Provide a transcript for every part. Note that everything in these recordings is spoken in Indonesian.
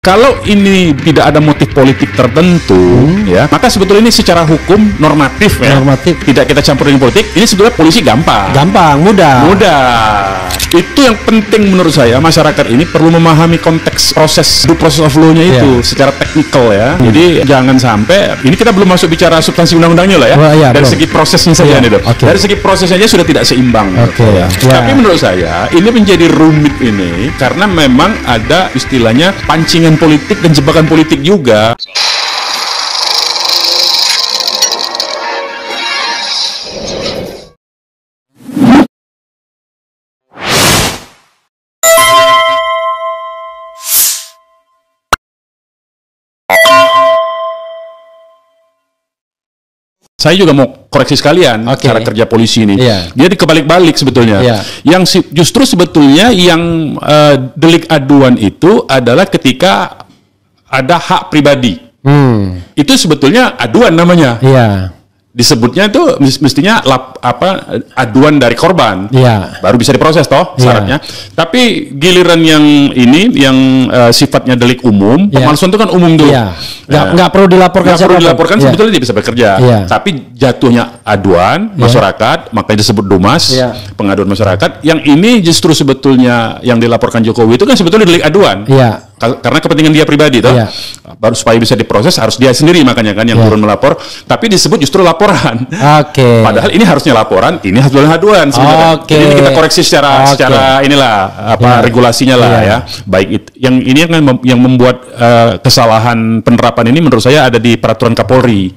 Kalau ini tidak ada motif politik tertentu, ya, maka sebetulnya ini secara hukum normatif, ya, tidak kita campur dengan politik. Ini sebetulnya polisi gampang, mudah. Itu yang penting menurut saya. Masyarakat ini perlu memahami konteks proses of law-nya itu secara teknikal, ya. Jadi jangan sampai ini kita belum masuk bicara substansi undang-undangnya lah, ya. Dari segi prosesnya saja nih, dari segi prosesnya aja sudah tidak seimbang. Tapi menurut saya ini menjadi rumit ini karena memang ada istilahnya pancingan politik dan jebakan politik juga. Saya juga mau koreksi sekalian cara kerja polisi ini. Dia dikebalik-balik sebetulnya. Yang justru sebetulnya yang delik aduan itu adalah ketika ada hak pribadi. Itu sebetulnya aduan namanya. Disebutnya itu mestinya aduan dari korban, baru bisa diproses toh syaratnya. Tapi giliran yang ini yang sifatnya delik umum, pemalsuan itu kan umum dulu. Nggak perlu dilaporkan. Nggak perlu dilaporkan, sebetulnya dia bisa bekerja. Tapi jatuhnya aduan masyarakat, makanya disebut DUMAS, pengaduan masyarakat. Yang ini justru sebetulnya yang dilaporkan Jokowi itu kan sebetulnya delik aduan. Karena kepentingan dia pribadi, toh. Baru supaya bisa diproses harus dia sendiri makanya kan yang turun melapor. Tapi disebut justru laporan. Padahal ini harusnya laporan, ini harusnya aduan sebenarnya. Jadi ini kita koreksi secara inilah regulasinya lah, ya. Baik itu yang ini yang membuat kesalahan penerapan ini menurut saya ada di peraturan Kapolri.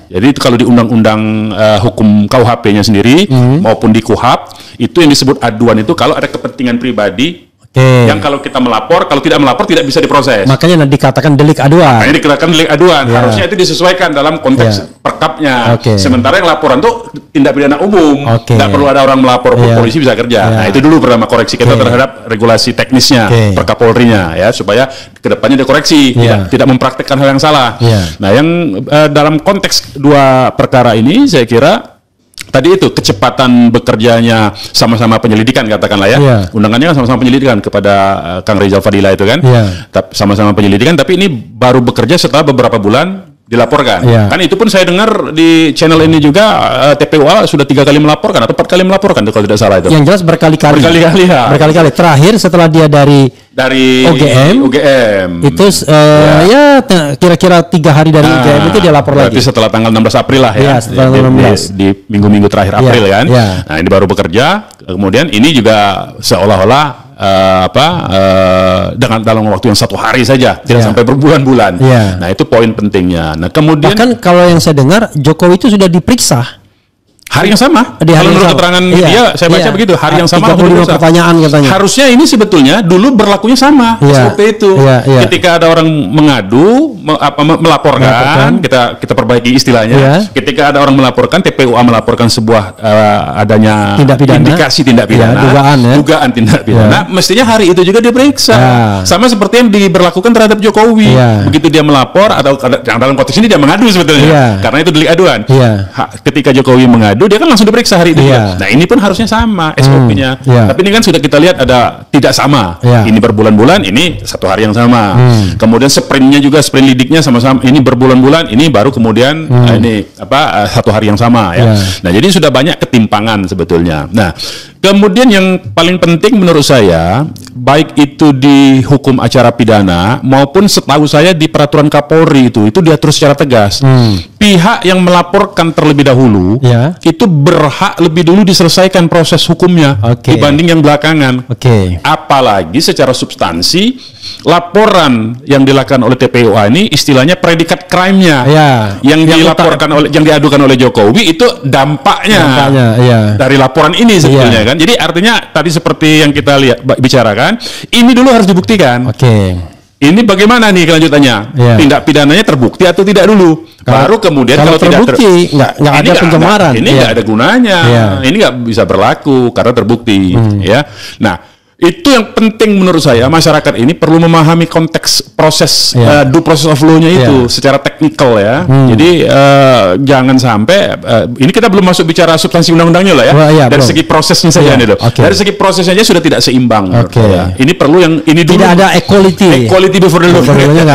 Jadi itu kalau di undang-undang hukum KUHP-nya sendiri maupun di KUHAP itu yang disebut aduan itu kalau ada kepentingan pribadi. Yang kalau kita melapor, kalau tidak melapor tidak bisa diproses. Makanya dikatakan delik aduan. Makanya dikatakan delik aduan. Harusnya itu disesuaikan dalam konteks perkapnya. Sementara yang laporan itu tindak pidana umum. Tidak perlu ada orang melapor, polisi bisa kerja. Nah itu dulu pertama koreksi kita terhadap regulasi teknisnya, Perkapolrinya, ya, supaya kedepannya dikoreksi, tidak mempraktekkan hal yang salah. Nah yang dalam konteks dua perkara ini saya kira tadi itu kecepatan bekerjanya sama-sama penyelidikan katakanlah, ya. Undangannya kan sama-sama penyelidikan kepada Kang Rizal Fadila itu kan. Sama-sama penyelidikan tapi ini baru bekerja setelah beberapa bulan dilaporkan. Kan itu pun saya dengar di channel ini juga TPUA sudah 3 kali melaporkan atau 4 kali melaporkan kalau tidak salah itu. Yang jelas berkali-kali. Berkali-kali. Terakhir setelah dia dari UGM itu kira-kira 3 hari dari UGM itu dia lapor lagi. Setelah tanggal 16 April lah, ya. Di minggu-minggu terakhir April kan. Nah ini baru bekerja. Kemudian ini juga seolah-olah dengan dalam waktu yang 1 hari saja, tidak sampai berbulan-bulan. Nah itu poin pentingnya. Nah kemudian bahkan kalau yang saya dengar Jokowi itu sudah diperiksa hari yang sama. Kalau menurut keterangan media saya baca begitu, hari yang sama 35 pertanyaan katanya. Harusnya ini sebetulnya dulu berlakunya sama seperti itu. Ketika ada orang mengadu, melaporkan, kita perbaiki istilahnya. Ketika ada orang melaporkan, TPUA melaporkan sebuah adanya indikasi tindak pidana, dugaan tindak pidana, mestinya hari itu juga diperiksa. Sama seperti yang diberlakukan terhadap Jokowi. Begitu dia melapor atau dalam konteks ini dia mengadu sebetulnya, karena itu delik aduan. Ketika Jokowi mengadu, dia kan langsung diperiksa hari itu. Nah ini pun harusnya sama SOP-nya. Tapi ini kan sudah kita lihat ada tidak sama. Ini berbulan-bulan, ini 1 hari yang sama. Kemudian sprintnya juga, sprint lidiknya sama-sama. Ini berbulan-bulan, ini baru kemudian ini 1 hari yang sama, ya. Nah jadi sudah banyak ketimpangan sebetulnya. Nah kemudian yang paling penting menurut saya, baik itu di hukum acara pidana maupun setahu saya di peraturan Kapolri itu diatur secara tegas. Pihak yang melaporkan terlebih dahulu itu berhak lebih dulu diselesaikan proses hukumnya dibanding yang belakangan. Apalagi secara substansi laporan yang dilakukan oleh TPUA ini istilahnya predikat crime-nya yang dilaporkan yang diadukan oleh Jokowi itu dampaknya dari laporan ini sebetulnya kan. Jadi artinya tadi seperti yang kita lihat bicarakan, ini dulu harus dibuktikan. Ini bagaimana nih kelanjutannya? Tindak pidananya terbukti atau tidak dulu? Baru kemudian kalau terbukti nggak ada pencemaran, ini nggak ada gunanya, ini nggak bisa berlaku karena terbukti, ya. Nah Itu yang penting menurut saya, masyarakat ini perlu memahami konteks proses due process of law-nya itu secara teknikal ya. Jadi jangan sampai ini kita belum masuk bicara substansi undang-undangnya lah ya. Dari segi prosesnya saja nih loh. Dari segi prosesnya aja sudah tidak seimbang. Ini perlu yang ini dulu. Tidak ada equality before the law.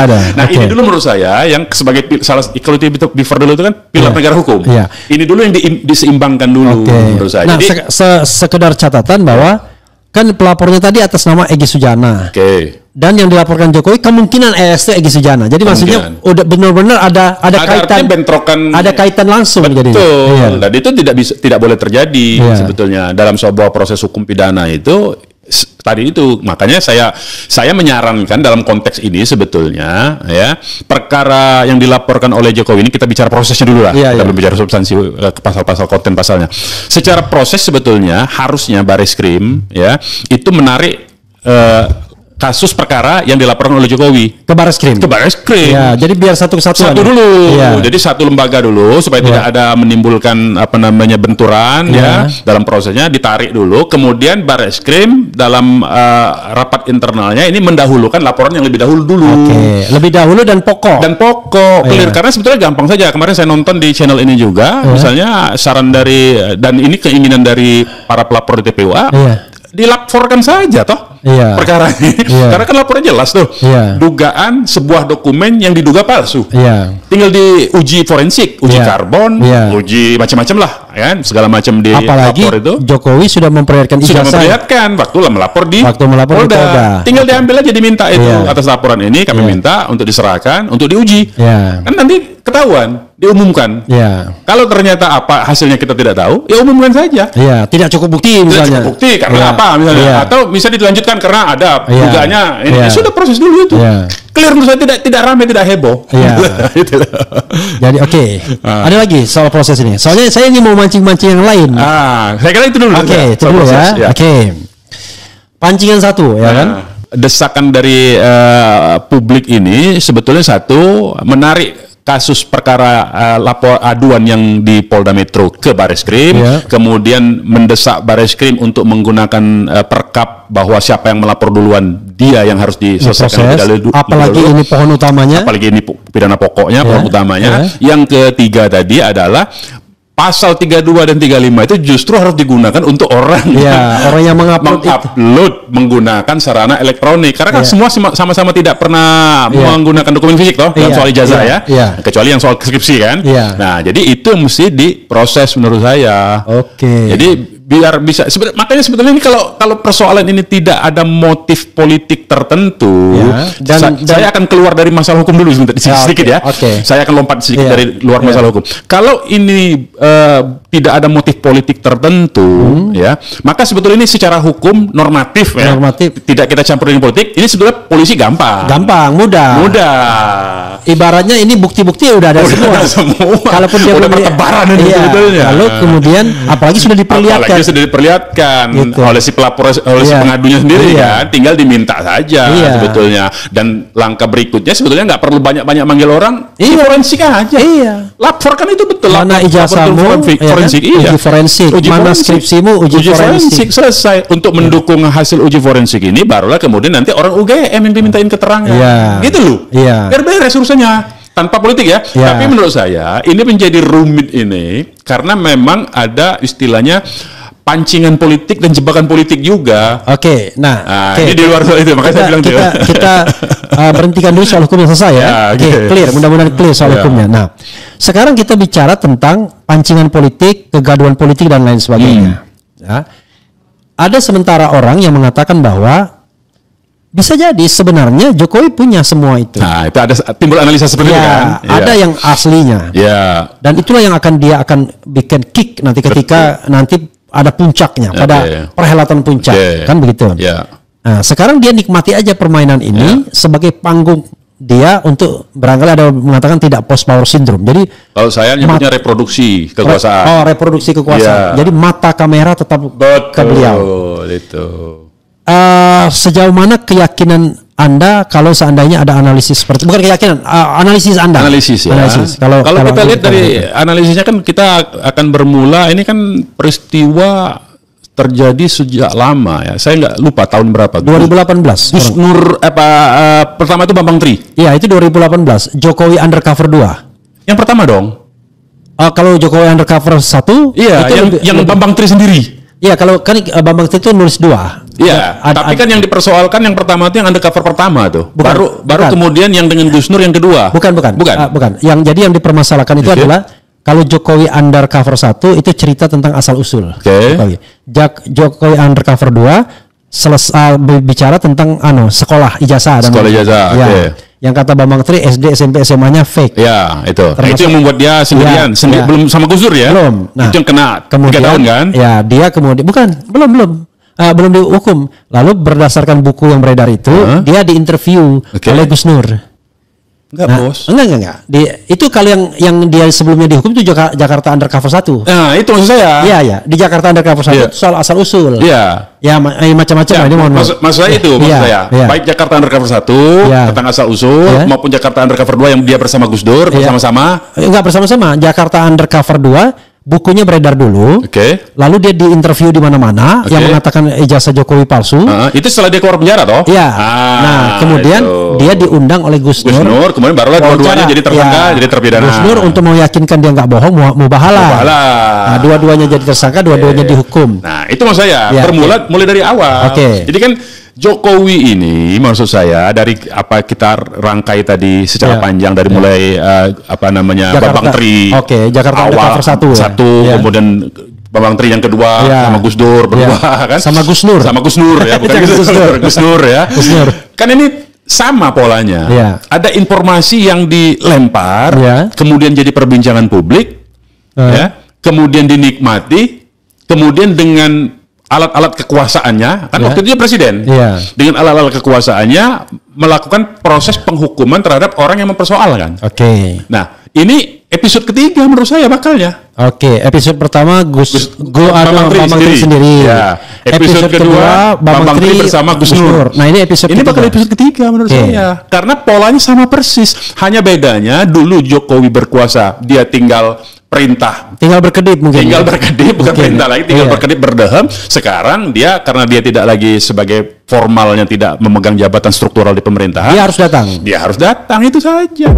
Ada. Nah, ini dulu menurut saya yang sebagai salah equality before the law itu kan pilar negara hukum. Ini dulu yang diseimbangkan dulu menurut saya. Nah, jadi sekedar catatan bahwa kan pelapornya tadi atas nama Egy Sujana. Dan yang dilaporkan Jokowi kemungkinan AST Egy Sujana. Jadi maksudnya udah benar-benar ada kaitan bentrokan, ada kaitan langsung. Betul. Dan itu tidak boleh terjadi sebetulnya dalam sebuah proses hukum pidana itu. Tadi itu makanya saya menyarankan dalam konteks ini sebetulnya ya, perkara yang dilaporkan oleh Jokowi ini kita bicara prosesnya dulu lah, kita belum bicara substansi pasal-pasal konten pasalnya. Secara proses sebetulnya harusnya Bareskrim ya itu menarik kasus perkara yang dilaporkan oleh Jokowi ke Bareskrim. Ya, jadi biar satu kesatuan. Satu dulu. Jadi satu lembaga dulu supaya tidak ada menimbulkan benturan dalam prosesnya, ditarik dulu. Kemudian Bareskrim dalam rapat internalnya ini mendahulukan laporan yang lebih dahulu dulu. Lebih dahulu dan pokok. Clear karena sebetulnya gampang saja. Kemarin saya nonton di channel ini juga, misalnya saran dari dan ini keinginan dari para pelapor di TPUA. Dilaporkan saja toh perkara ini. Karena kan laporannya jelas tuh. Dugaan sebuah dokumen yang diduga palsu. Tinggal diuji forensik, uji karbon, uji macam-macam lah, kan segala macam di lapor itu. Jokowi sudah memperlihatkan waktu melapor di Polda. Tinggal diambil aja, diminta itu atas laporan ini kami minta untuk diserahkan untuk diuji. Kan nanti ketahuan, diumumkan. Kalau ternyata apa hasilnya kita tidak tahu, ya umumkan saja. Tidak cukup bukti misalnya. Tidak cukup bukti karena apa misalnya, atau bisa dilanjutkan karena ada dugaannya. Ini sudah proses dulu itu. Clear menurut saya, tidak ramai, tidak heboh. Jadi ada lagi soal proses ini. Soalnya saya ingin mau mancing-mancing yang lain. Saya kira itu dulu. Itu dulu ya. Pancingan satu ya kan. Desakan dari publik ini sebetulnya satu, menarik kasus perkara lapor aduan yang di Polda Metro ke Bareskrim, kemudian mendesak Bareskrim untuk menggunakan perkap bahwa siapa yang melapor duluan dia yang harus diselesaikan. Apalagi ini pohon utamanya. Apalagi ini pidana pokoknya, pohon utamanya. Yang ketiga tadi adalah pasal 32 dan 35 itu justru harus digunakan untuk orang yang mengupload menggunakan sarana elektronik, karena kan semua sama-sama tidak pernah menggunakan dokumen fisik toh dalam soal ijazah kecuali yang soal skripsi kan. Nah, jadi itu mesti diproses menurut saya. Jadi biar bisa makanya sebetulnya ini kalau persoalan ini tidak ada motif politik tertentu, dan saya akan keluar dari masalah hukum dulu sedikit ya. Saya akan lompat sedikit dari luar masalah hukum. Kalau ini tidak ada motif politik tertentu maka sebetulnya ini secara hukum normatif tidak kita campur dengan politik, ini sebetulnya polisi gampang, mudah. Ibaratnya ini bukti-bukti udah ada semua. Kalaupun dia udah bertebaran sebetulnya. Lalu kemudian apalagi sudah diperlihatkan gitu oleh si pelapor, oleh si pengadunya sendiri kan, tinggal diminta saja sebetulnya. Dan langkah berikutnya sebetulnya nggak perlu banyak-banyak manggil orang, forensik aja. Laporkan itu betul. Mana ijazahmu, uji forensik. Mana skripsimu, uji forensik. Selesai. Untuk mendukung hasil uji forensik ini barulah kemudian nanti orang UGM yang dimintain keterangan. Gitu loh. Biar beres urusannya. Tanpa politik ya. Tapi menurut saya ini menjadi rumit ini karena memang ada istilahnya pancingan politik dan jebakan politik juga. Ini di luar soal itu, makanya saya bilang kita berhentikan dulu soal hukum yang selesai ya. Clear, mudah-mudahan clear soal hukumnya. Nah, sekarang kita bicara tentang pancingan politik, kegaduhan politik dan lain sebagainya. Ada sementara orang yang mengatakan bahwa bisa jadi sebenarnya Jokowi punya semua itu. Nah, itu ada timbul analisa seperti itu kan. Ada yang aslinya. Dan itulah yang dia akan bikin kick nanti ketika nanti ada puncaknya pada perhelatan puncak, kan begitu. Nah, sekarang dia nikmati aja permainan ini sebagai panggung dia untuk barangkali ada mengatakan tidak post power syndrome. Jadi kalau saya nyebutnya reproduksi kekuasaan. Reproduksi kekuasaan. Jadi mata kamera tetap ke beliau. Itu. Sejauh mana keyakinan Anda kalau seandainya ada analisis seperti, bukan keyakinan, analisis Anda. Analisis. Kalau kita lihat dari analisisnya kan kita akan bermula, ini kan peristiwa terjadi sejak lama ya. Saya nggak lupa tahun berapa. 2018. Gus Nur pertama itu Bambang Tri. Iya, itu 2018. Jokowi undercover 2. Yang pertama dong. Kalau Jokowi undercover 1, iya, yang Bambang Tri sendiri. Iya, kalau kan Bambang Tri itu nulis 2. Iya, tapi kan yang dipersoalkan yang pertama itu yang undercover pertama tuh. Baru kemudian yang dengan Gus Nur yang kedua. Bukan. Yang dipermasalahkan itu adalah kalau Jokowi undercover 1 itu cerita tentang asal usul. Jokowi undercover 2 selesai bicara tentang sekolah ijazah dan yang kata Bambang Tri SD SMP SMA-nya fake. Ya, itu. Itu yang membuat dia sendirian, belum sama Gus Dur ya? Belum. Nah, itu yang kena 3 tahun kan? Ya, dia kemudian belum dihukum. Lalu berdasarkan buku yang beredar itu, dia diinterview oleh Gus Nur. Enggak, bos. Enggak. Itu kalau yang dia sebelumnya dihukum itu Jakarta undercover 1. Nah, itu maksud saya. Iya. Di Jakarta undercover 1 itu soal asal usul. Iya. Ya, macam-macam ini maksud saya itu saya. Baik Jakarta undercover 1 tentang asal usul maupun Jakarta undercover 2 yang dia bersama Gus Dur bersama-sama. Enggak bersama-sama. Jakarta undercover 2 bukunya beredar dulu, lalu dia diinterview di mana-mana yang mengatakan ijazah Jokowi palsu. Itu setelah dia keluar penjara toh? Iya. Nah, kemudian dia diundang oleh Gus Nur. Kemudian barulah dua-duanya jadi tersangka, jadi terpidana. Gus Nur untuk meyakinkan dia nggak bohong, mau bahala. Nah, dua-duanya jadi tersangka, dua-duanya dihukum. Nah, itu maksud saya. Bermula mulai dari awal. Jadi kan Jokowi ini maksud saya dari apa kita rangkai tadi secara panjang dari mulai Bambang Tri. Jakarta awal satu, kemudian Bambang Tri yang kedua sama Gus Dur berdua kan? Sama Gus Nur ya, bukan Gus Nur ya. Kan ini sama polanya. Ada informasi yang dilempar, kemudian jadi perbincangan publik, kemudian dinikmati, kemudian dengan alat-alat kekuasaannya, kan waktu itu dia presiden, dengan alat-alat kekuasaannya melakukan proses penghukuman terhadap orang yang mempersoalkan. Nah, ini episode ketiga menurut saya bakalnya. Episode pertama Bambang Tri sendiri. Episode kedua Bambang Tri bersama Gus Nur. Nah, ini bakal episode ketiga menurut saya. Karena polanya sama persis. Hanya bedanya dulu Jokowi berkuasa, dia tinggal perintah. Tinggal berkedip mungkin. Tinggal berkedip, bukan perintah lagi, tinggal berkedip berdehem. Sekarang dia karena dia tidak lagi sebagai formalnya tidak memegang jabatan struktural di pemerintahan. Dia harus datang. Dia harus datang, itu saja.